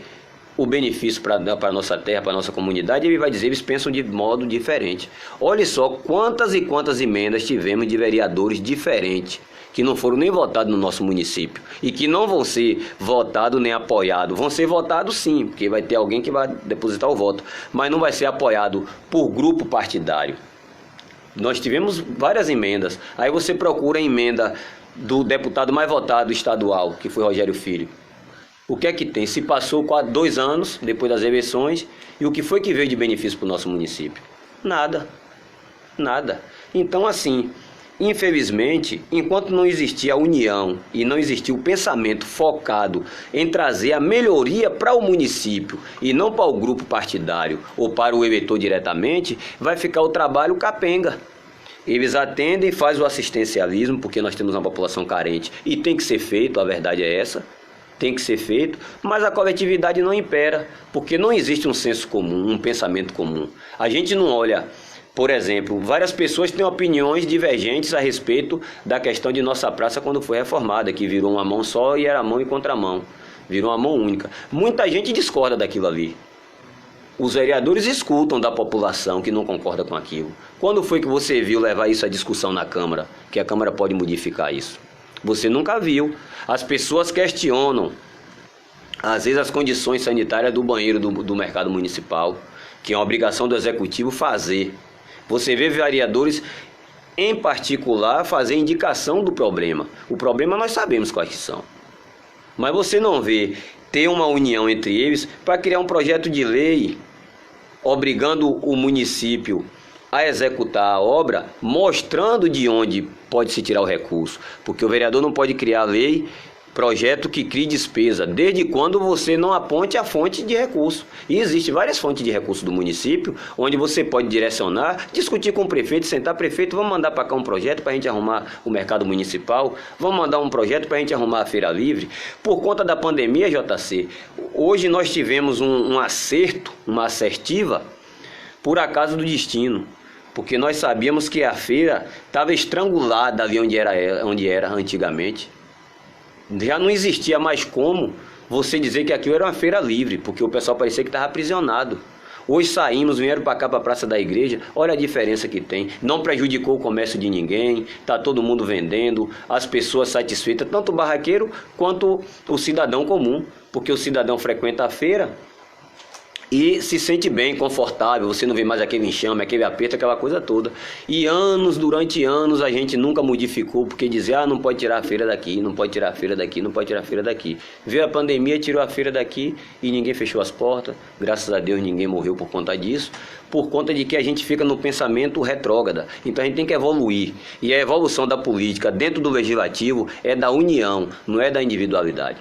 o benefício para a nossa terra, para a nossa comunidade, ele vai dizer, eles pensam de modo diferente. Olha só quantas e quantas emendas tivemos de vereadores diferentes, que não foram nem votados no nosso município, e que não vão ser votados nem apoiados. Vão ser votados sim, porque vai ter alguém que vai depositar o voto, mas não vai ser apoiado por grupo partidário. Nós tivemos várias emendas, aí você procura a emenda do deputado mais votado estadual, que foi Rogério Filho. O que é que tem? Se passou 2 anos depois das eleições, e o que foi que veio de benefício para o nosso município? Nada. Nada. Então, assim, infelizmente, enquanto não existia a união e não existia o pensamento focado em trazer a melhoria para o município e não para o grupo partidário ou para o eleitor diretamente, vai ficar o trabalho capenga. Eles atendem, fazem o assistencialismo, porque nós temos uma população carente e tem que ser feito, a verdade é essa. Tem que ser feito, mas a coletividade não impera, porque não existe um senso comum, um pensamento comum. A gente não olha, por exemplo, várias pessoas têm opiniões divergentes a respeito da questão de nossa praça quando foi reformada, que virou uma mão só e era mão e contramão, virou uma mão única. Muita gente discorda daquilo ali. Os vereadores escutam da população que não concorda com aquilo. Quando foi que você viu levar isso à discussão na Câmara, que a Câmara pode modificar isso? Você nunca viu. As pessoas questionam, às vezes, as condições sanitárias do banheiro do mercado municipal, que é uma obrigação do executivo fazer. Você vê vereadores, em particular, fazer indicação do problema. O problema nós sabemos quais são. Mas você não vê ter uma união entre eles para criar um projeto de lei obrigando o município a executar a obra, mostrando de onde pode se tirar o recurso, porque o vereador não pode criar lei, projeto que crie despesa, desde quando você não aponte a fonte de recurso. E existem várias fontes de recurso do município, onde você pode direcionar, discutir com o prefeito, sentar, prefeito, vamos mandar para cá um projeto para a gente arrumar o mercado municipal, vamos mandar um projeto para a gente arrumar a feira livre. Por conta da pandemia, JC, hoje nós tivemos um acerto, uma assertiva, por acaso do destino. Porque nós sabíamos que a feira estava estrangulada ali onde era antigamente. Já não existia mais como você dizer que aquilo era uma feira livre, porque o pessoal parecia que estava aprisionado. Hoje saímos, vieram para cá, para a Praça da Igreja, olha a diferença que tem. Não prejudicou o comércio de ninguém, está todo mundo vendendo, as pessoas satisfeitas, tanto o barraqueiro quanto o cidadão comum. Porque o cidadão frequenta a feira e se sente bem, confortável, você não vê mais aquele enxame, aquele aperto, aquela coisa toda. E durante anos, a gente nunca modificou, porque dizia, não pode tirar a feira daqui, não pode tirar a feira daqui, não pode tirar a feira daqui. Veio a pandemia, tirou a feira daqui e ninguém fechou as portas, graças a Deus ninguém morreu por conta disso, por conta de que a gente fica no pensamento retrógrada. Então a gente tem que evoluir, e a evolução da política dentro do legislativo é da união, não é da individualidade.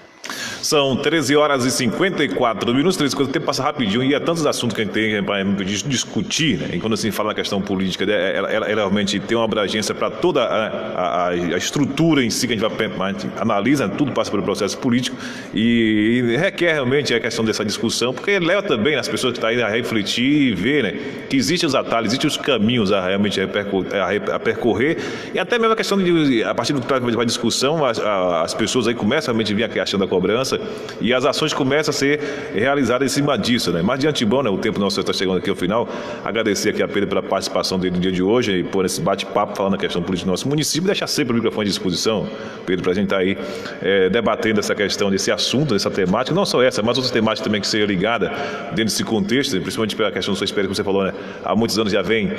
São 13 horas e 54 minutos, 13 coisas, o tempo passa rapidinho e há tantos assuntos que a gente tem para discutir, né? E quando se fala na questão política, ela realmente tem uma abrangência para toda a estrutura em si que a gente analisa, tudo passa pelo processo político e requer realmente a questão dessa discussão, porque leva também as pessoas que estão aí a refletir e ver, né, que existem os atalhos, existem os caminhos a realmente a percorrer e até mesmo a questão de, a partir da discussão, as pessoas aí começam realmente a vir a questão da cobrança e as ações começam a ser realizadas em cima disso, né? Mas de antemão, né, o tempo nosso está chegando aqui ao final, agradecer aqui a Pedro pela participação dele no dia de hoje e por esse bate-papo falando a questão política do nosso município, deixar sempre o microfone à disposição, Pedro, para a gente estar aí debatendo essa questão desse assunto, dessa temática, não só essa, mas outras temáticas também que seja ligada dentro desse contexto, principalmente pela questão da sua experiência, como você falou, né? Há muitos anos já vem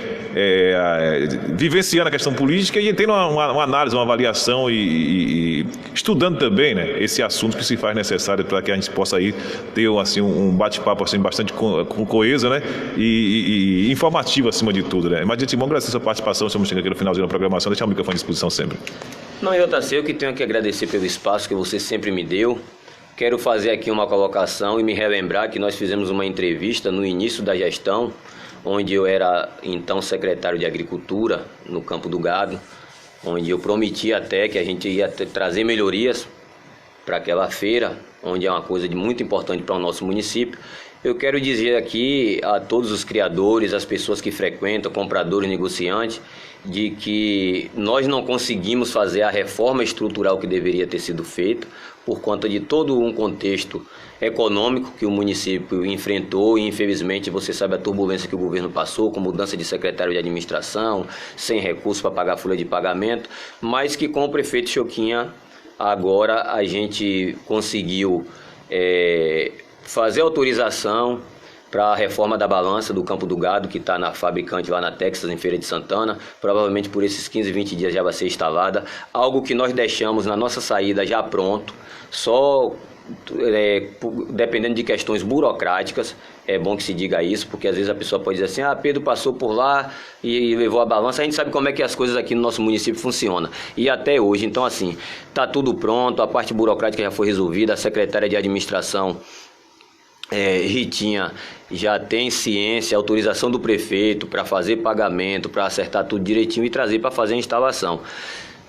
vivenciando a questão política e tendo uma análise, uma avaliação e estudando também, né, esse assunto que se faz necessário para que a gente possa aí ter assim, um bate-papo assim, bastante coeso, né, e informativo acima de tudo, né. Mas de antemão, agradecer a sua participação, estamos chegando aqui no finalzinho da programação, deixar o microfone à disposição sempre. Não, eu que tenho que agradecer pelo espaço que você sempre me deu. Quero fazer aqui uma colocação e me relembrar que nós fizemos uma entrevista no início da gestão, onde eu era então secretário de Agricultura no Campo do Gado, onde eu prometi até que a gente ia trazer melhorias para aquela feira, onde é uma coisa muito importante para o nosso município. Eu quero dizer aqui a todos os criadores, as pessoas que frequentam, compradores, negociantes, de que nós não conseguimos fazer a reforma estrutural que deveria ter sido feita por conta de todo um contexto econômico que o município enfrentou e infelizmente você sabe a turbulência que o governo passou com mudança de secretário de administração, sem recursos para pagar a folha de pagamento, mas que com o prefeito Choquinha agora a gente conseguiu fazer autorização para a reforma da balança do Campo do Gado, que está na fabricante lá na Texas, em Feira de Santana. Provavelmente por esses 15, 20 dias já vai ser instalada. Algo que nós deixamos na nossa saída já pronto, só dependendo de questões burocráticas. É bom que se diga isso, porque às vezes a pessoa pode dizer assim, Pedro passou por lá e levou a balança. A gente sabe como é que as coisas aqui no nosso município funcionam. E até hoje, então assim, está tudo pronto, a parte burocrática já foi resolvida, a secretária de administração, Ritinha, já tem ciência, autorização do prefeito para fazer pagamento, para acertar tudo direitinho e trazer para fazer a instalação.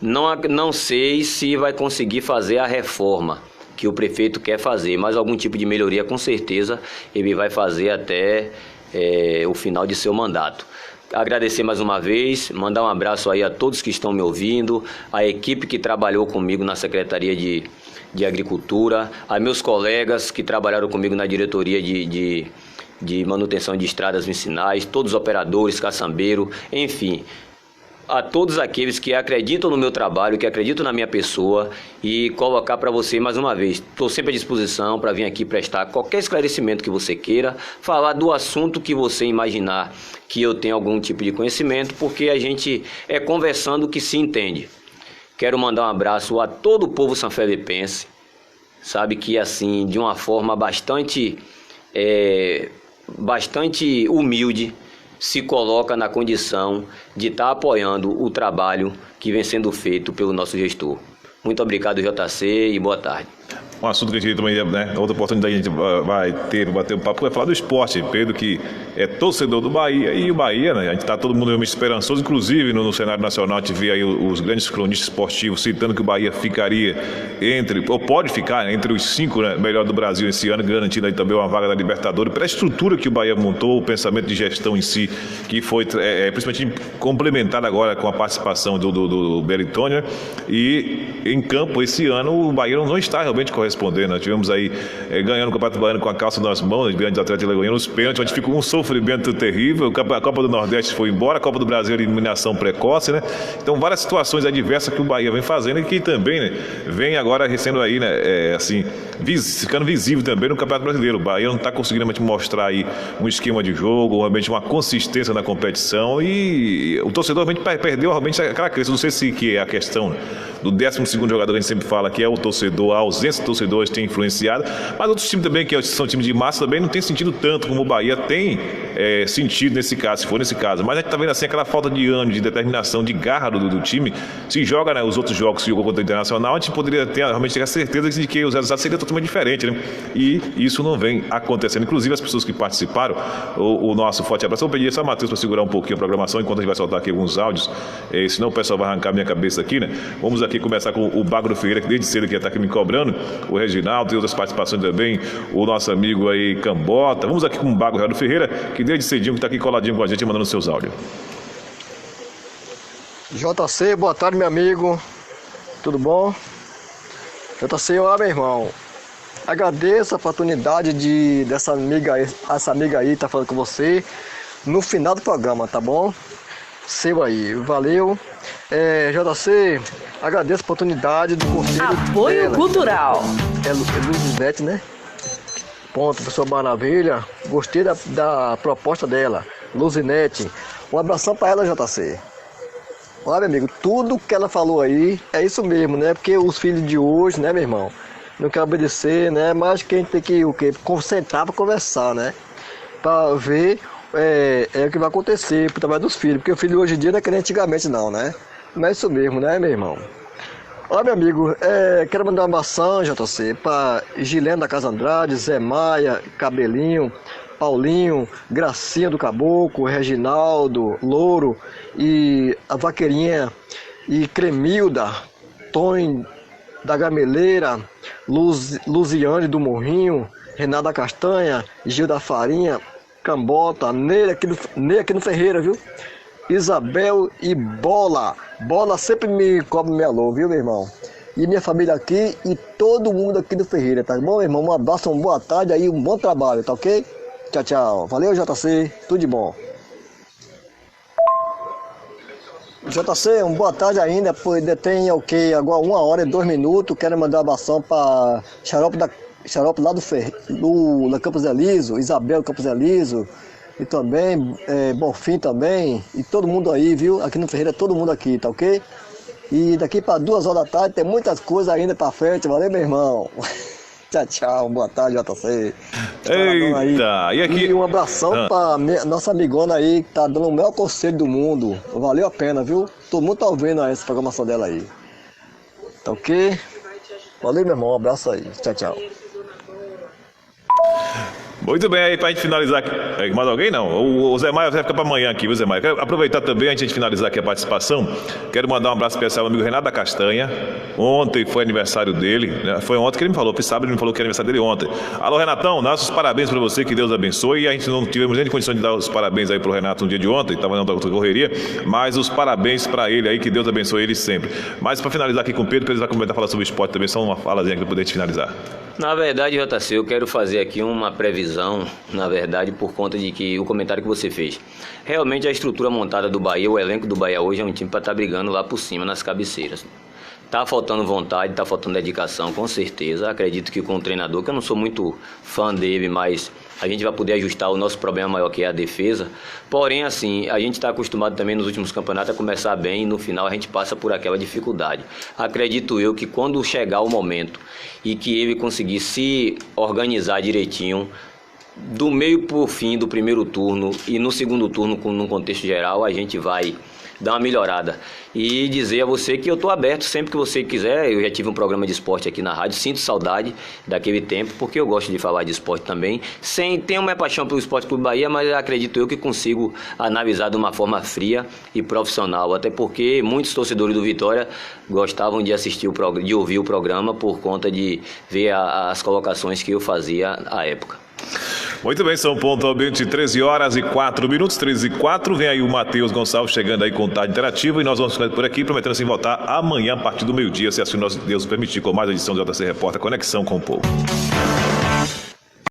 Não sei se vai conseguir fazer a reforma que o prefeito quer fazer, mas algum tipo de melhoria com certeza ele vai fazer até o final de seu mandato. Agradecer mais uma vez, mandar um abraço aí a todos que estão me ouvindo, a equipe que trabalhou comigo na Secretaria de Agricultura, a meus colegas que trabalharam comigo na diretoria de manutenção de estradas vicinais, todos os operadores, caçambeiro, enfim, a todos aqueles que acreditam no meu trabalho, que acreditam na minha pessoa e colocar para você mais uma vez, estou sempre à disposição para vir aqui prestar qualquer esclarecimento que você queira, falar do assunto que você imaginar que eu tenho algum tipo de conhecimento, porque a gente é conversando que se entende. Quero mandar um abraço a todo o povo sanfelipense, sabe que assim, de uma forma bastante humilde, se coloca na condição de estar apoiando o trabalho que vem sendo feito pelo nosso gestor. Muito obrigado, JC, e boa tarde. Um assunto que a gente também, né, outra oportunidade a gente vai bater um papo, é falar do esporte. Pedro, que é torcedor do Bahia, e o Bahia, né, a gente está todo mundo realmente esperançoso, inclusive no cenário nacional, a gente vê aí os grandes cronistas esportivos citando que o Bahia ficaria ou pode ficar entre os 5, né, melhores do Brasil esse ano, garantindo aí também uma vaga da Libertadores, pela estrutura que o Bahia montou, o pensamento de gestão em si, que foi principalmente complementado agora com a participação do Beritônia, e em campo esse ano o Bahia não está realmente correspondendo. Nós tivemos aí ganhando o Campeonato Baiano com a calça nas mãos, diante do Atlético Alagoano, os pênaltis, onde ficou um sofrimento terrível. A Copa do Nordeste foi embora, a Copa do Brasil, eliminação precoce, né? Então, várias situações adversas que o Bahia vem fazendo e que também, né, vem agora sendo aí, né, assim, ficando visível também no Campeonato Brasileiro. O Bahia não está conseguindo realmente mostrar aí um esquema de jogo, realmente uma consistência na competição, e o torcedor realmente perdeu realmente aquela crença. Não sei se que é a questão do 12º jogador que a gente sempre fala, que é o torcedor, a ausência do torcedores tem influenciado, mas outros times também, que são times de massa, também não tem sentido tanto como o Bahia tem sentido nesse caso, se for nesse caso. Mas a gente está vendo assim aquela falta de ânimo, de determinação, de garra do time. Se joga, né, os outros jogos que jogou contra o Internacional, a gente poderia realmente ter a certeza de que os resultados seriam totalmente diferentes, né? E isso não vem acontecendo. Inclusive as pessoas que participaram, o nosso forte abraço. Eu vou pedir só a Matheus para segurar um pouquinho a programação enquanto a gente vai soltar aqui alguns áudios, senão o pessoal vai arrancar minha cabeça aqui, né? Vamos aqui começar com o Bagro Ferreira, que desde cedo aqui está aqui me cobrando, o Reginaldo, tem outras participações também, o nosso amigo aí Cambota. Vamos aqui com o Bagro Ferreira, que desde cedinho que está aqui coladinho com a gente, mandando seus áudios. JC, boa tarde, meu amigo, tudo bom? JC, olá, meu irmão, agradeço a oportunidade dessa amiga aí tá falando com você no final do programa, tá bom? Seu aí, valeu. JC, agradeço a oportunidade do conselho. Apoio dela. Cultural. Luzinete, né? Ponto, pessoa maravilha. Gostei da proposta dela, Luzinete. Um abração para ela, JC. Olha, meu amigo, tudo que ela falou aí é isso mesmo, né? Porque os filhos de hoje, né, meu irmão, não querem obedecer, né? Mas que a gente tem que sentar para conversar, né? Para ver o que vai acontecer por trabalho dos filhos. Porque o filho hoje em dia não é que nem antigamente, não, né? Não é isso mesmo, né, meu irmão? Olha, meu amigo, quero mandar uma abração, JC, para Gilene da Casa Andrade, Zé Maia, Cabelinho, Paulinho, Gracinha do Caboclo, Reginaldo, Louro e a Vaqueirinha e Cremilda, Tony da Gameleira, Luziane do Morrinho, Renata Castanha, Gil da Farinha, Cambota, Ney aqui no Ferreira, viu? Isabel e Bola. Bola sempre me cobra meu alô, viu, meu irmão? E minha família aqui e todo mundo aqui do Ferreira, tá bom, meu irmão? Um abraço, uma boa tarde aí, um bom trabalho, tá ok? Tchau, tchau. Valeu, JC. Tudo de bom. JC, uma boa tarde ainda. Ainda tem agora 1 hora e 2 minutos. Quero mandar um abração para Xarope lá da Campos Elísio, Isabel Campos Elísio. E também, Bonfim também. E todo mundo aí, viu? Aqui no Ferreira, todo mundo aqui, tá ok? E daqui para 2 horas da tarde tem muitas coisas ainda para frente. Valeu, meu irmão. Tchau, tchau. Boa tarde, JC. Eita, e aqui... E um abração pra nossa amigona aí, que tá dando o melhor conselho do mundo. Valeu a pena, viu? Todo mundo tá ouvindo essa programação dela aí. Tá ok? Valeu, meu irmão. Um abraço aí. Tchau, tchau. Muito bem, aí pra gente finalizar aqui, mais alguém não? O Zé Maia vai ficar pra amanhã aqui, viu, Zé Maia? Quero aproveitar também, antes de finalizar aqui a participação, quero mandar um abraço especial ao amigo Renato da Castanha. Ontem foi aniversário dele, né? Foi ontem que ele me falou, sábado ele me falou que era aniversário dele ontem. Alô, Renatão, nossos parabéns pra você, que Deus abençoe. E a gente não tivemos nem condição de dar os parabéns aí pro Renato no dia de ontem, tava na outra correria, mas os parabéns pra ele aí, que Deus abençoe ele sempre. Mas pra finalizar aqui com o Pedro, ele vai comentar, falar sobre o esporte também, só uma falazinha aqui pra poder te finalizar. Na verdade, JC, eu quero fazer aqui uma previsão, na verdade, por conta de que o comentário que você fez. Realmente a estrutura montada do Bahia, o elenco do Bahia hoje é um time para estar brigando lá por cima, nas cabeceiras. Tá faltando vontade, tá faltando dedicação, com certeza. Acredito que com o treinador, que eu não sou muito fã dele, mas a gente vai poder ajustar o nosso problema maior, que é a defesa. Porém, assim, a gente está acostumado também nos últimos campeonatos a começar bem e no final a gente passa por aquela dificuldade. Acredito eu que quando chegar o momento e que ele conseguir se organizar direitinho, do meio para o fim do primeiro turno e no segundo turno, num contexto geral, a gente vai dar uma melhorada. E dizer a você que eu estou aberto sempre que você quiser. Eu já tive um programa de esporte aqui na rádio, sinto saudade daquele tempo, porque eu gosto de falar de esporte também. Tenho minha paixão pelo Esporte Clube Bahia, mas acredito eu que consigo analisar de uma forma fria e profissional, até porque muitos torcedores do Vitória gostavam de assistir de ouvir o programa por conta de ver as colocações que eu fazia à época. Muito bem, são pontualmente 13 horas e 4 minutos, 13 e 4. Vem aí o Matheus Gonçalves chegando aí com o Tarde Interativo e nós vamos ficando por aqui, prometendo assim voltar amanhã a partir do meio-dia, se assim Deus permitir, com mais edição do JC Repórter Conexão com o Povo.